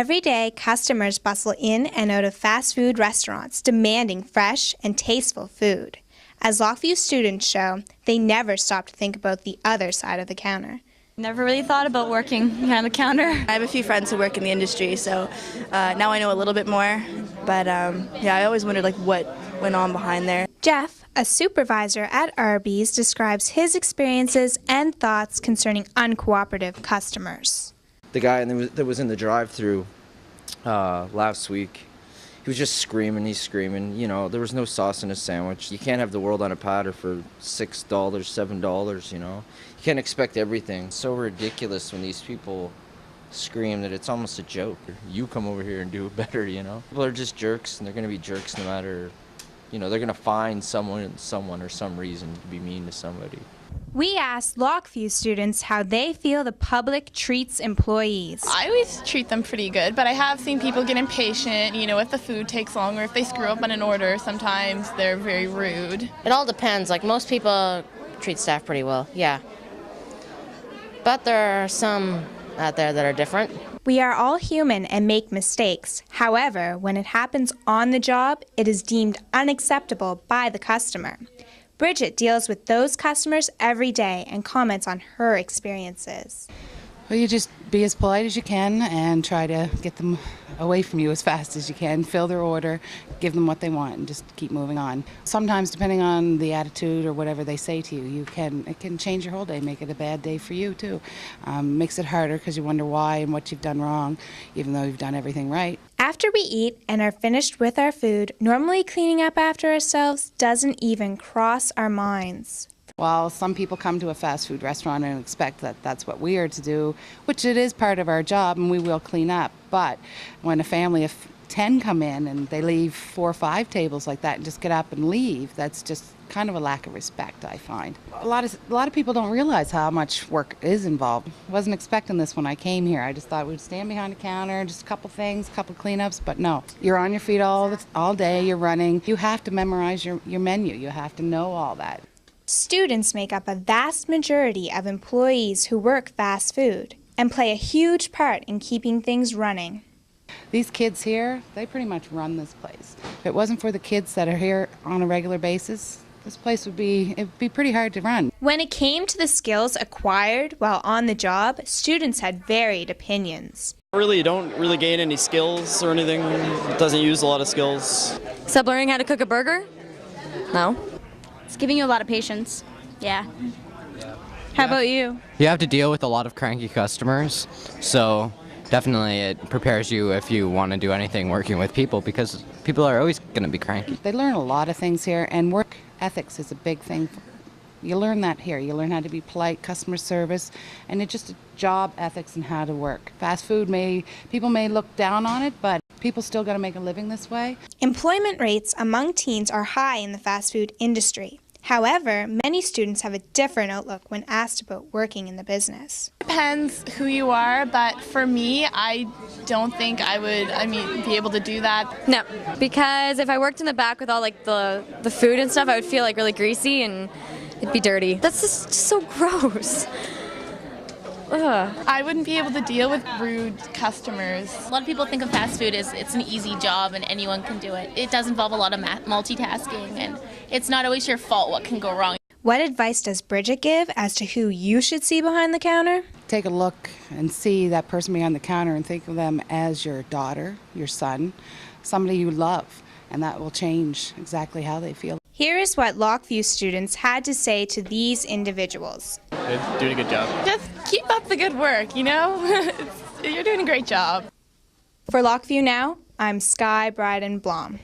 Every day, customers bustle in and out of fast food restaurants demanding fresh and tasteful food. As Lochview students show, they never stop to think about the other side of the counter. Never really thought about working behind the counter. I have a few friends who work in the industry, so now I know a little bit more. But yeah, I always wondered what went on behind there. Jeff, a supervisor at Arby's, describes his experiences and thoughts concerning uncooperative customers. The guy that was in the drive-thru last week, he was just screaming. He's screaming. You know, there was no sauce in his sandwich. You can't have the world on a platter for $6, $7. You know, you can't expect everything. It's so ridiculous when these people scream that it's almost a joke. You come over here and do it better. You know, people are just jerks, and they're going to be jerks no matter. You know, they're going to find someone or some reason to be mean to somebody. We asked Lochview students how they feel the public treats employees. I always treat them pretty good, but I have seen people get impatient, you know, if the food takes long or if they screw up on an order, sometimes they're very rude. It all depends. Like, most people treat staff pretty well, yeah. But there are some out there that are different. We are all human and make mistakes. However, when it happens on the job, it is deemed unacceptable by the customer. Bridget deals with those customers every day and comments on her experiences. Well, you just be as polite as you can and try to get them away from you as fast as you can. Fill their order, give them what they want, and just keep moving on. Sometimes, depending on the attitude or whatever they say to you, it can change your whole day, make it a bad day for you too. Makes it harder because you wonder why and what you've done wrong, even though you've done everything right. After we eat and are finished with our food, normally cleaning up after ourselves doesn't even cross our minds. While some people come to a fast food restaurant and expect that that's what we are to do, which it is part of our job and we will clean up, but when a family of 10 come in and they leave 4 or 5 tables like that and just get up and leave, that's just kind of a lack of respect, I find. A lot of people don't realize how much work is involved. I wasn't expecting this when I came here. I just thought we'd stand behind the counter, just a couple things, a couple cleanups, but no. You're on your feet all day, you're running. You have to memorize your menu. You have to know all that. Students make up a vast majority of employees who work fast food and play a huge part in keeping things running. These kids here, they pretty much run this place. If it wasn't for the kids that are here on a regular basis, this place would be pretty hard to run. When it came to the skills acquired while on the job, students had varied opinions. You don't really gain any skills or anything. It doesn't use a lot of skills. Except learning how to cook a burger? No. It's giving you a lot of patience. Yeah. How about you? You have to deal with a lot of cranky customers, so definitely it prepares you if you want to do anything working with people, because people are always going to be cranky. They learn a lot of things here, and work ethics is a big thing. You learn that here. You learn how to be polite, customer service, and it's just a job ethics and how to work. Fast food people may look down on it, but people still got to make a living this way. Employment rates among teens are high in the fast food industry. However, many students have a different outlook when asked about working in the business. Depends who you are, but for me, I don't think I would, be able to do that. No, because if I worked in the back with all like the food and stuff, I would feel like really greasy and it'd be dirty. That's just so gross. Ugh. I wouldn't be able to deal with rude customers. A lot of people think of fast food as it's an easy job and anyone can do it. It does involve a lot of multitasking, and it's not always your fault what can go wrong. What advice does Bridget give as to who you should see behind the counter? Take a look and see that person behind the counter and think of them as your daughter, your son, somebody you love, and that will change exactly how they feel. Here is what Lochview students had to say to these individuals. They're doing a good job. Just keep up the good work, you know? You're doing a great job. For Lochview Now, I'm Sky Bryden Blom.